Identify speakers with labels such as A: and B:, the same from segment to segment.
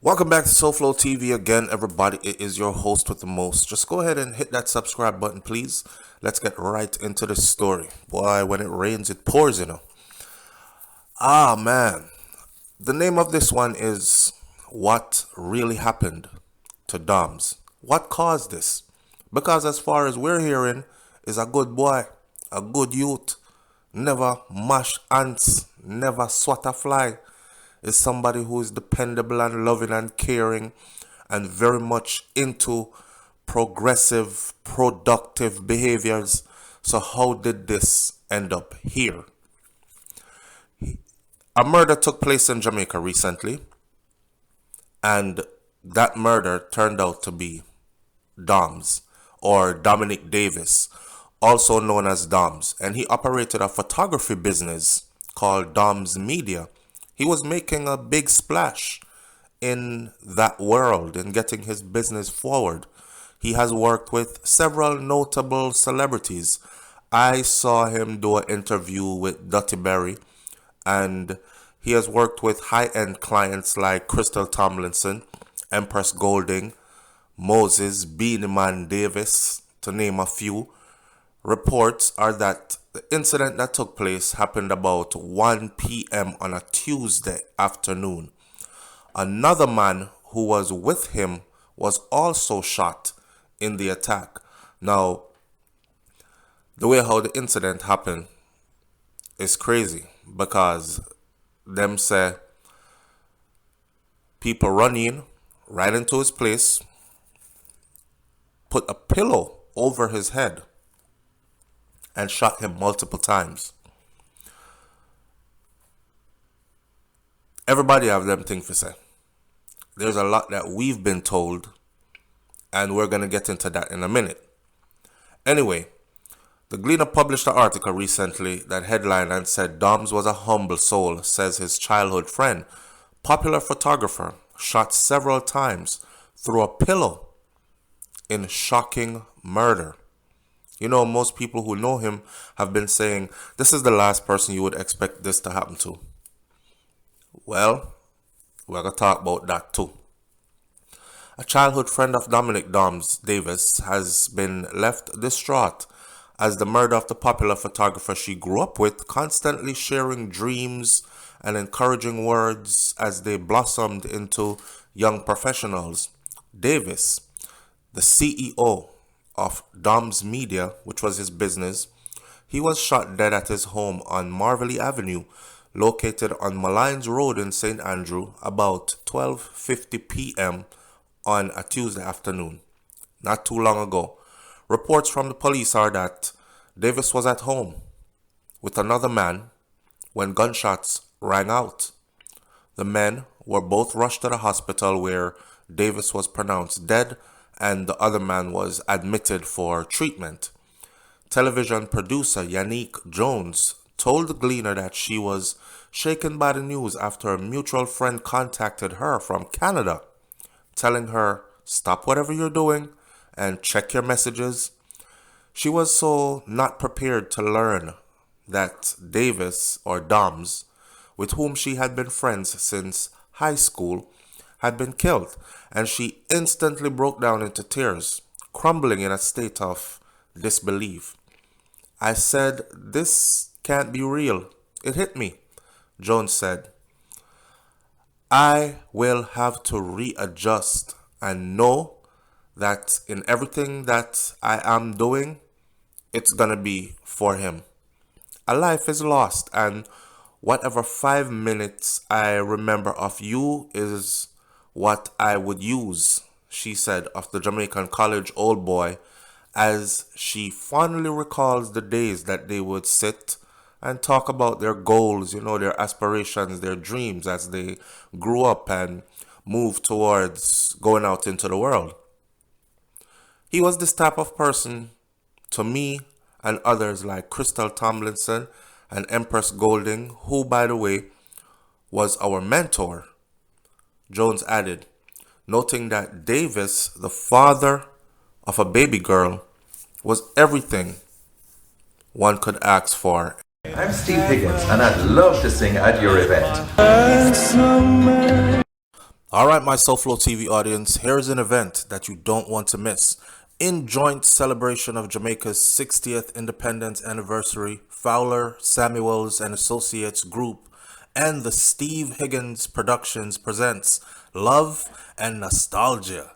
A: Welcome back to SouFLoTV again, everybody. It is your host with the most. Just go ahead and hit that subscribe button, please. Let's get right into the story. Boy, when it rains, it pours, Ah, man. The name of this one is What Really Happened to Doms. What caused this? Because as far as we're hearing, is a good boy, a good youth, never mash ants, never swat a fly, is somebody who is dependable and loving and caring and very much into progressive, productive behaviors. So, how did this end up here? A murder took place in Jamaica recently, and that murder turned out to be Doms, or Dominic Davis, also known as Doms, and he operated a photography business called Doms Media. He was making a big splash in that world and getting his business forward. He has worked with several notable celebrities. I saw him do an interview with Dutty Berry, and he has worked with high-end clients like Crystal Tomlinson, Empress Golding, Moses, Beanie Man Davis, to name a few. Reports are that the incident that took place happened about 1 p.m. on a Tuesday afternoon. Another man who was with him was also shot in the attack. Now, the way how the incident happened is crazy because them say people run in right into his place, put a pillow over his head, and shot him multiple times. Everybody have them thing to say. There's a lot that we've been told, and we're going to get into that in a minute. Anyway, the Gleaner published an article recently that headlined and said Doms was a humble soul, says his childhood friend, popular photographer, shot several times through a pillow in shocking murder. You know, most people who know him have been saying this is the last person you would expect this to happen to. Well, we're going to talk about that too. A childhood friend of Dominic Doms Davis has been left distraught as the murder of the popular photographer she grew up with, constantly sharing dreams and encouraging words as they blossomed into young professionals. Davis, the CEO of Doms Media, which was his business, he was shot dead at his home on Marvelly Avenue, located on Malines Road in St. Andrew, about 12:50 p.m. on a Tuesday afternoon, not too long ago. Reports from the police are that Davis was at home with another man when gunshots rang out. The men were both rushed to the hospital where Davis was pronounced dead and the other man was admitted for treatment. Television producer Yannick Jones told the Gleaner that she was shaken by the news after a mutual friend contacted her from Canada, telling her, stop whatever you're doing and check your messages. She was so not prepared to learn that Davis, or Doms, with whom she had been friends since high school, had been killed, and she instantly broke down into tears, crumbling in a state of disbelief. I said, this can't be real. It hit me, Jones said. I will have to readjust and know that in everything that I am doing, it's gonna be for him. A life is lost, and whatever 5 minutes I remember of you is what I would use, she said of the Jamaican college old boy, as she fondly recalls the days that they would sit and talk about their goals, their aspirations, their dreams as they grew up and moved towards going out into the world. He was this type of person to me and others like Crystal Tomlinson and Empress Golding, who, by the way, was our mentor, Jones added, noting that Davis, the father of a baby girl, was everything one could ask for.
B: I'm Steve Higgins, and I'd love to sing at your event.
A: Alright, my SouFLoTV audience, here's an event that you don't want to miss. In joint celebration of Jamaica's 60th independence anniversary, Fowler, Samuels and Associates Group and the Steve Higgins Productions presents Love and Nostalgia.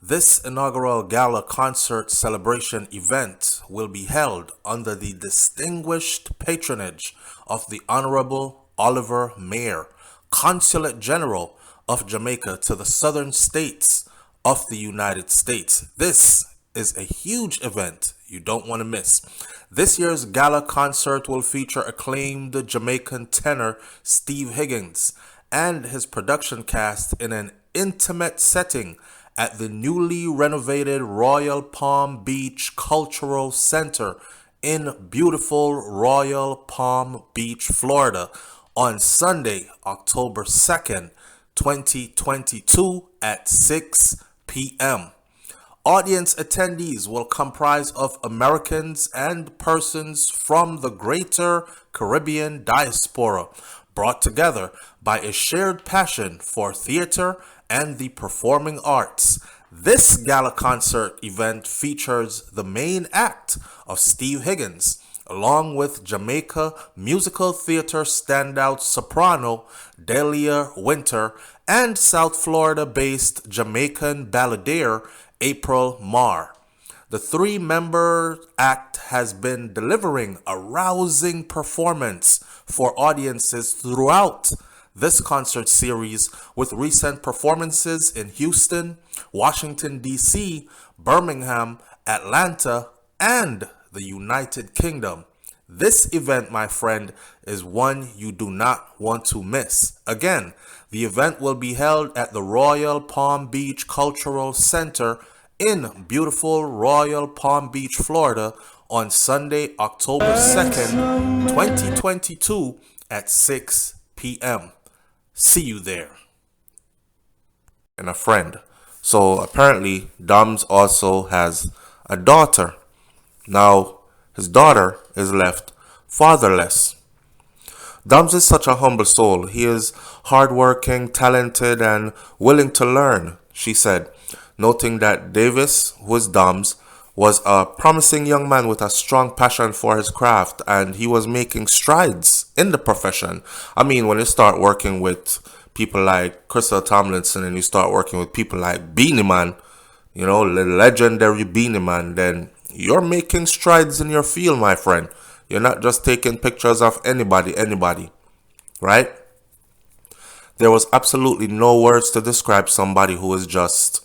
A: This inaugural Gala concert celebration event will be held under the distinguished patronage of the Honorable Oliver Mayer, Consulate General of Jamaica to the southern states of the United States. This is a huge event you don't want to miss. This year's Gala concert will feature acclaimed Jamaican tenor Steve Higgins and his production cast in an intimate setting at the newly renovated Royal Palm Beach Cultural Center in beautiful Royal Palm Beach, Florida on Sunday, October 2nd, 2022 at 6 p.m. Audience attendees will comprise of Americans and persons from the greater Caribbean diaspora, brought together by a shared passion for theater and the performing arts. This gala concert event features the main act of Steve Higgins, along with Jamaica musical theater standout soprano Delia Winter and South Florida-based Jamaican balladeer April Marr. The three-member act has been delivering a rousing performance for audiences throughout this concert series, with recent performances in Houston, Washington, D.C., Birmingham, Atlanta, and the United Kingdom. This event, my friend, is one you do not want to miss. Again, the event will be held at the Royal Palm Beach Cultural Center in beautiful Royal Palm Beach, Florida on Sunday, October 2nd, 2022 at 6 p.m. See you there. And a friend. So apparently, Doms also has a daughter. Now, his daughter is left fatherless. Doms is such a humble soul. He is hardworking, talented, and willing to learn, she said, noting that Davis, who is Doms, was a promising young man with a strong passion for his craft, and he was making strides in the profession. I mean, when you start working with people like Crystal Tomlinson and you start working with people like Beanie Man, you know, the legendary Beanie Man, then you're making strides in your field, my friend. You're not just taking pictures of anybody, right? There was absolutely no words to describe somebody who is just...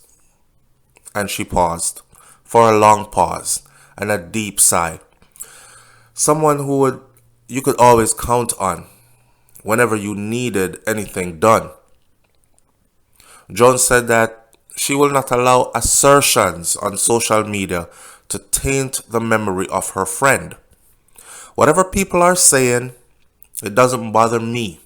A: And she paused for a long pause and a deep sigh. Someone who you could always count on whenever you needed anything done. Jones said that she will not allow assertions on social media to taint the memory of her friend. Whatever people are saying, it doesn't bother me.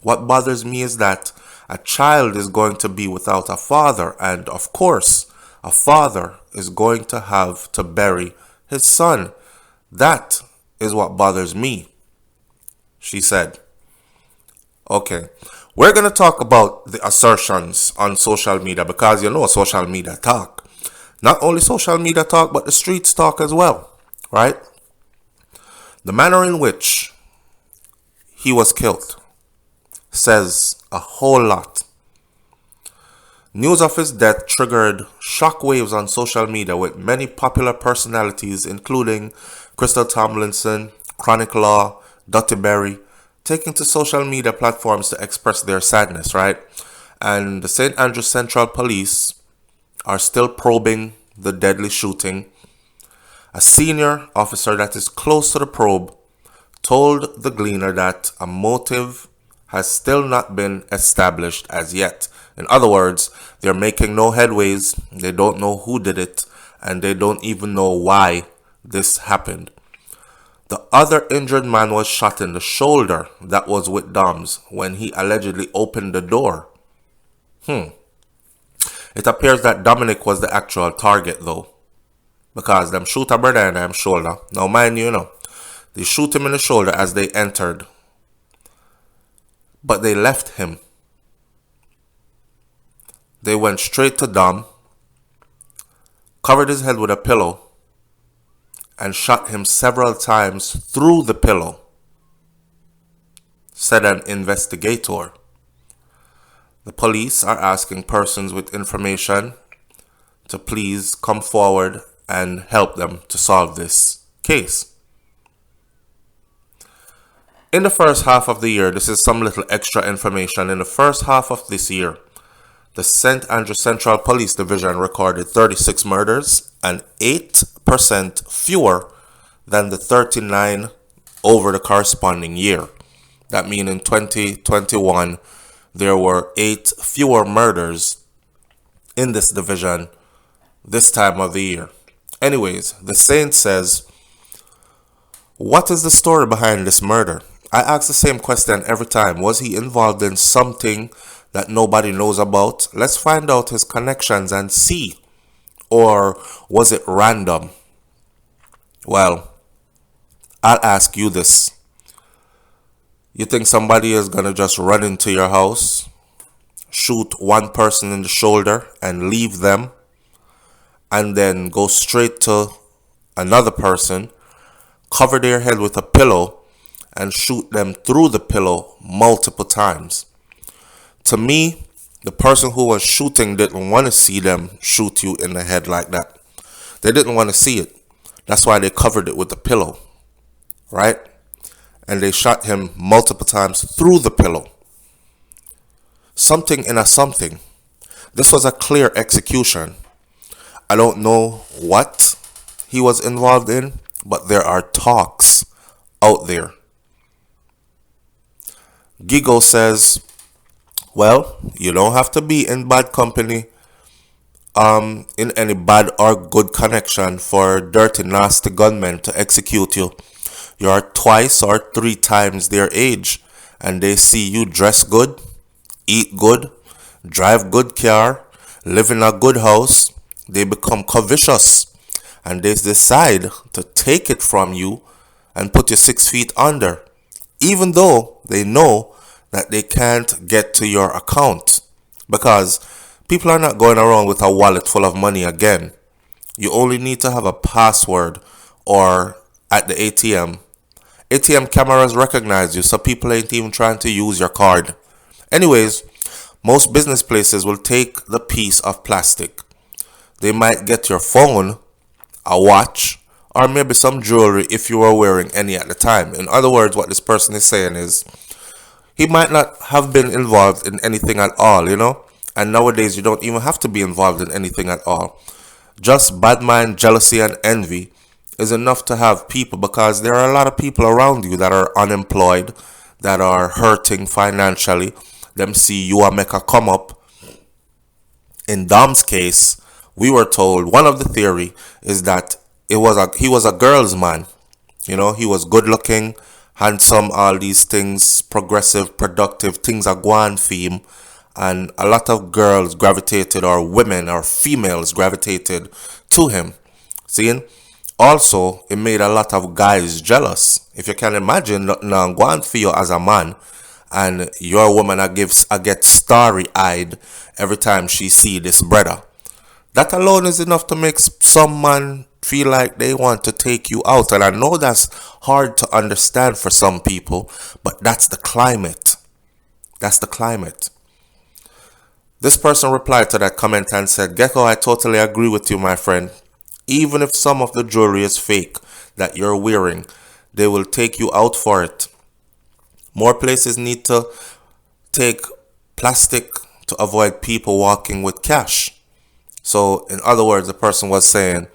A: What bothers me is that a child is going to be without a father, and of course, a father is going to have to bury his son. That is what bothers me, she said. Okay, we're going to talk about the assertions on social media because, you know, social media talk. Not only social media talk, but the streets talk as well, right? The manner in which he was killed says a whole lot. News of his death triggered shockwaves on social media, with many popular personalities, including Crystal Tomlinson, Chronic Law, Dottie Berry, taking to social media platforms to express their sadness, right? And the St. Andrews Central Police are still probing the deadly shooting. A senior officer that is close to the probe told the Gleaner that a motive has still not been established as yet. In other words, they're making no headways, they don't know who did it, and they don't even know why this happened. The other injured man was shot in the shoulder that was with Doms when he allegedly opened the door. It appears that Dominic was the actual target though, because them shoot a brother in them shoulder. Now mind you, they shoot him in the shoulder as they entered, but they left him. They went straight to Dom, covered his head with a pillow, and shot him several times through the pillow, said an investigator. The police are asking persons with information to please come forward and help them to solve this case. In the first half of the year, this is some little extra information. In the first half of this year, the St. Andrew Central Police Division recorded 36 murders and 8% fewer than the 39 over the corresponding year. That means in 2021, there were 8 fewer murders in this division this time of the year. Anyways, the Saint says, what is the story behind this murder? I ask the same question every time. Was he involved in something that nobody knows about? Let's find out his connections and see. Or was it random? Well, I'll ask you this. You think somebody is going to just run into your house, shoot one person in the shoulder and leave them, and then go straight to another person, cover their head with a pillow, and shoot them through the pillow multiple times? To me, the person who was shooting didn't want to see them shoot you in the head like that. They didn't want to see it. That's why they covered it with a pillow, right? And they shot him multiple times through the pillow. Something in a something. This was a clear execution. I don't know what he was involved in, but there are talks out there. Gigo says, well, you don't have to be in bad company, in any bad or good connection for dirty, nasty gunmen to execute you. You are twice or 3 times their age, and they see you dress good, eat good, drive good car, live in a good house. They become covetous, and they decide to take it from you and put you 6 feet under, even though they know that they can't get to your account, because people are not going around with a wallet full of money again. You only need to have a password, or at the ATM cameras recognize you, so people ain't even trying to use your card. Anyways, most business places will take the piece of plastic. They might get your phone, a watch, or maybe some jewelry if you were wearing any at the time. In other words, what this person is saying is, he might not have been involved in anything at all, you know? And nowadays, you don't even have to be involved in anything at all. Just bad mind, jealousy, and envy is enough to have people, because there are a lot of people around you that are unemployed, that are hurting financially. Them see you are make a come up. In Dom's case, we were told one of the theory is that he was a girl's man. You know, he was good looking, handsome, all these things, progressive, productive, things are going for him. And a lot of girls gravitated, or women or females gravitated to him. Seeing? Also, it made a lot of guys jealous. If you can imagine, now going for you as a man, and your woman gets starry-eyed every time she see this brother. That alone is enough to make some man feel like they want to take you out. And I know that's hard to understand for some people, but that's the climate. That's the climate. This person replied to that comment and said, Gecko, I totally agree with you, my friend. Even if some of the jewelry is fake that you're wearing, they will take you out for it. More places need to take plastic to avoid people walking with cash. So, in other words, the person was saying,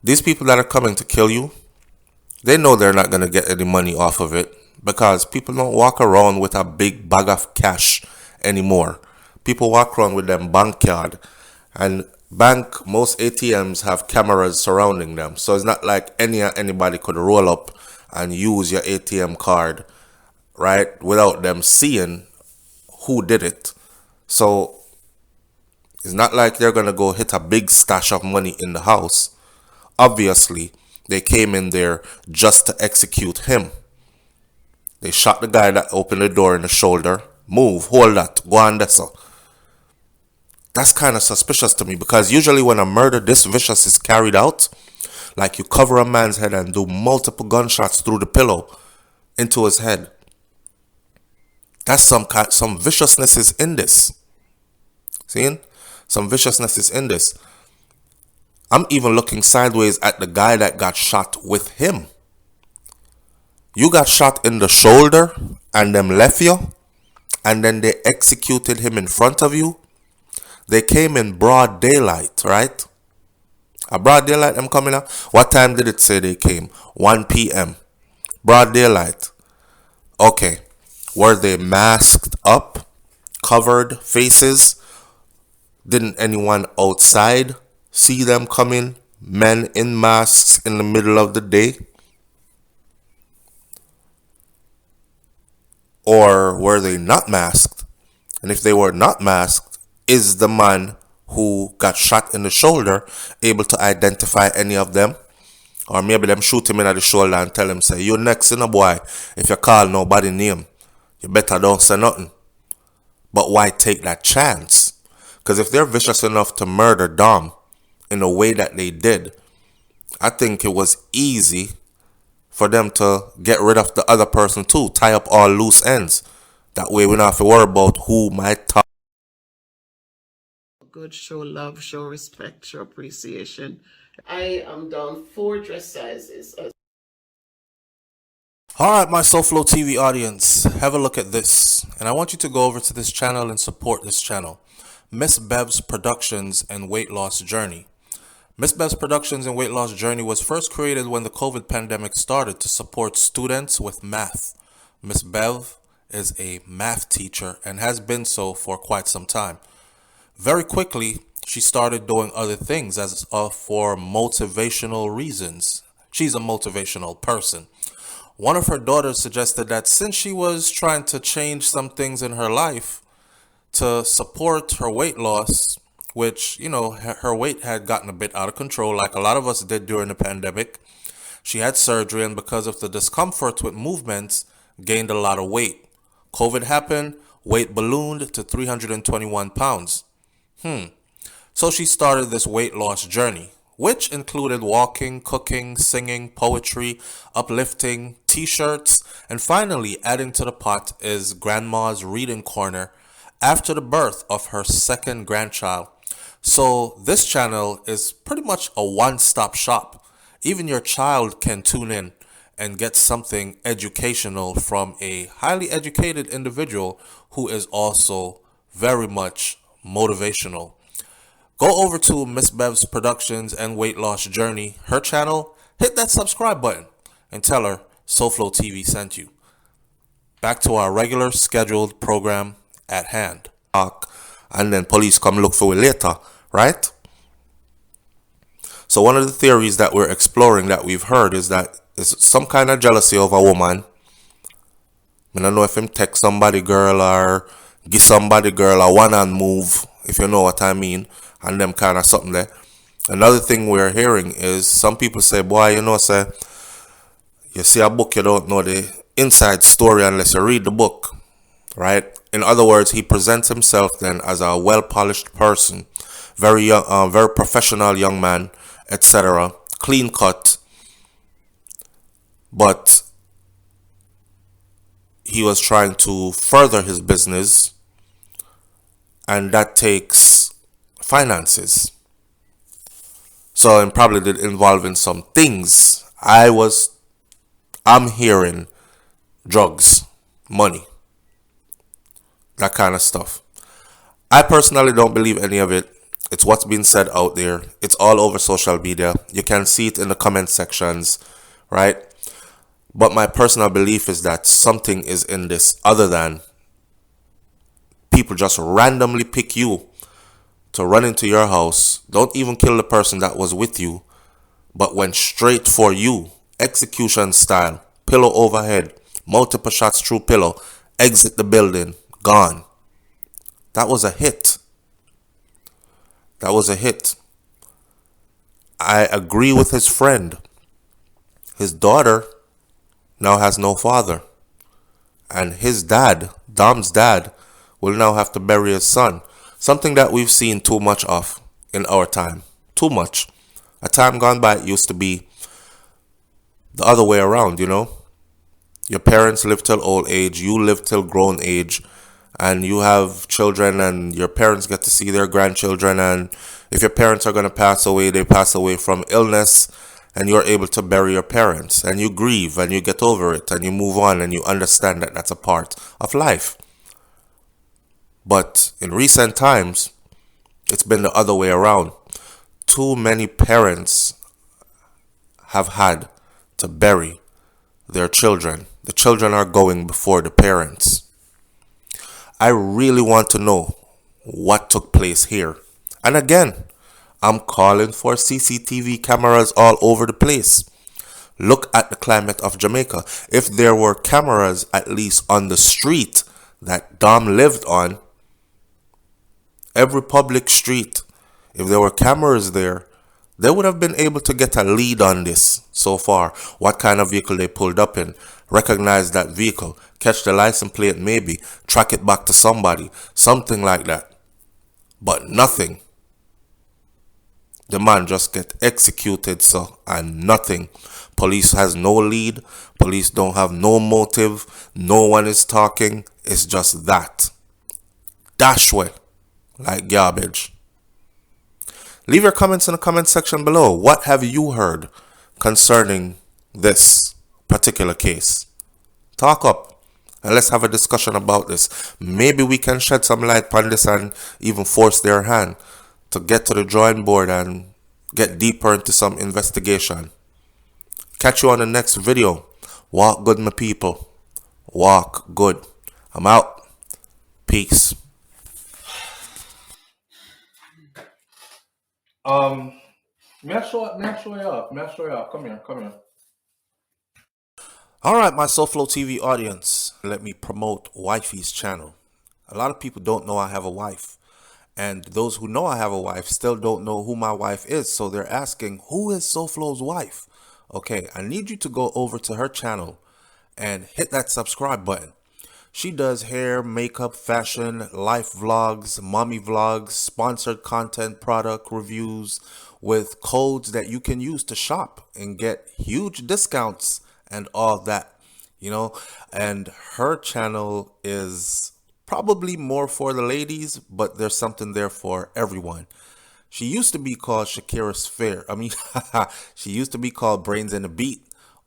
A: these people that are coming to kill you, they know they're not going to get any money off of it, because people don't walk around with a big bag of cash anymore. People walk around with them bank card, and most ATMs have cameras surrounding them. So it's not like anybody could roll up and use your ATM card, right, without them seeing who did it. So it's not like they're going to go hit a big stash of money in the house. Obviously, they came in there just to execute him. They shot the guy that opened the door in the shoulder. Move, hold that, go on there, sir. That's kind of suspicious to me, because usually when a murder this vicious is carried out, like you cover a man's head and do multiple gunshots through the pillow into his head. That's some viciousness is in this. Seeing? Some viciousness is in this. I'm even looking sideways at the guy that got shot with him. You got shot in the shoulder and them left you, and then they executed him in front of you. They came in broad daylight, right? A broad daylight them coming out. What time did it say they came? 1 p.m. Broad daylight. Okay. Were they masked up? Covered faces? Didn't anyone outside see them coming? Men in masks in the middle of the day? Or were they not masked? And if they were not masked, is the man who got shot in the shoulder able to identify any of them? Or maybe them shoot him in the shoulder and tell him, say, you next in a boy. If you call nobody name, you better don't say nothing. But why take that chance? Because if they're vicious enough to murder Dom in the way that they did, I think it was easy for them to get rid of the other person too. Tie up all loose ends. That way we don't have to worry about who might talk.
B: Good, show love, show respect, show appreciation. I am down 4 dress sizes.
A: Alright, my SouFLoTV audience, have a look at this. And I want you to go over to this channel and support this channel. Miss Bev's Productions and Weight Loss Journey. Miss Bev's Productions and Weight Loss Journey was first created when the COVID pandemic started to support students with math. Miss Bev is a math teacher and has been so for quite some time. Very quickly, she started doing other things for motivational reasons. She's a motivational person. One of her daughters suggested that since she was trying to change some things in her life to support her weight loss, which, you know, her weight had gotten a bit out of control, like a lot of us did during the pandemic. She had surgery, and because of the discomfort with movements, gained a lot of weight. COVID happened, weight ballooned to 321 pounds. So she started this weight loss journey, which included walking, cooking, singing, poetry, uplifting, t-shirts, and finally adding to the pot is Grandma's Reading Corner after the birth of her second grandchild. So this channel is pretty much a one-stop shop. Even your child can tune in and get something educational from a highly educated individual who is also very much motivational. Go over to Miss Bev's Productions and Weight Loss Journey, her channel, hit that subscribe button, and tell her SouFLoTV sent you. Back to our regular scheduled program at hand. And then police come look for it later, right? So one of the theories that we're exploring that we've heard is that it's some kind of jealousy of a woman. I don't know if him text somebody girl or give somebody girl a one-hand move, if you know what I mean, and them kind of something there. Another thing we're hearing is some people say, boy, you know, say, you see a book, you don't know the inside story unless you read the book, right? In other words, he presents himself then as a well-polished person, very young, very professional young man, etc., clean cut, but he was trying to further his business, and that takes finances. So it probably did involve in some things. I'm hearing drugs, money, that kind of stuff. I personally don't believe any of it. It's what's been said out there. It's all over social media. You can see it in the comment sections, right? But my personal belief is that something is in this other than people just randomly pick you to run into your house. Don't even kill the person that was with you, but went straight for you. Execution style. Pillow overhead. Multiple shots through pillow. Exit the building. Gone. That was a hit. That was a hit. I agree with his friend. His daughter now has no father. And his dad, Dom's dad, will now have to bury his son. Something that we've seen too much of in our time. Too much. A time gone by, it used to be the other way around, you know? Your parents live till old age, you live till grown age, and you have children, and your parents get to see their grandchildren. And if your parents are going to pass away, they pass away from illness, and you're able to bury your parents, and you grieve, and you get over it, and you move on, and you understand that that's a part of life. But in recent times, it's been the other way around. Too many parents have had to bury their children. The children are going before the parents. I really want to know what took place here. And again, I'm calling for CCTV cameras all over the place. Look at the climate of Jamaica. If there were cameras at least on the street that Dom lived on, every public street, if there were cameras there, they would have been able to get a lead on this so far. What kind of vehicle they pulled up in, recognize that vehicle, catch the license plate maybe, track it back to somebody, something like that. But nothing. The man just get executed, so, and nothing. Police has no lead. Police don't have no motive. No one is talking. It's just that. Dash way. Like garbage. Leave your comments in the comment section below. What have you heard concerning this particular case? Talk up and let's have a discussion about this. Maybe we can shed some light on this and even force their hand to get to the drawing board and get deeper into some investigation. Catch you on the next video. Walk good, my people. Walk good. I'm out. Peace. May I show you off? Come here. Alright, my SouFLoTV audience, let me promote Wifey's channel. A lot of people don't know I have a wife. And those who know I have a wife still don't know who my wife is. So they're asking, who is SouFLo's wife? Okay, I need you to go over to her channel and hit that subscribe button. She does hair, makeup, fashion, life vlogs, mommy vlogs, sponsored content, product reviews with codes that you can use to shop and get huge discounts and all that, you know. And her channel is probably more for the ladies, but there's something there for everyone. She used to be called Shakira's Fair. She used to be called Brains in the Beat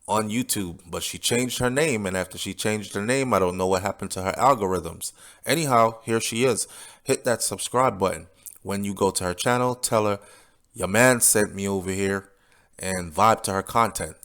A: on YouTube, but she changed her name, and after she changed her name, I don't know what happened to her algorithms. Anyhow, here she is. Hit that subscribe button. When you go to her channel, tell her your man sent me over here and vibe to her content.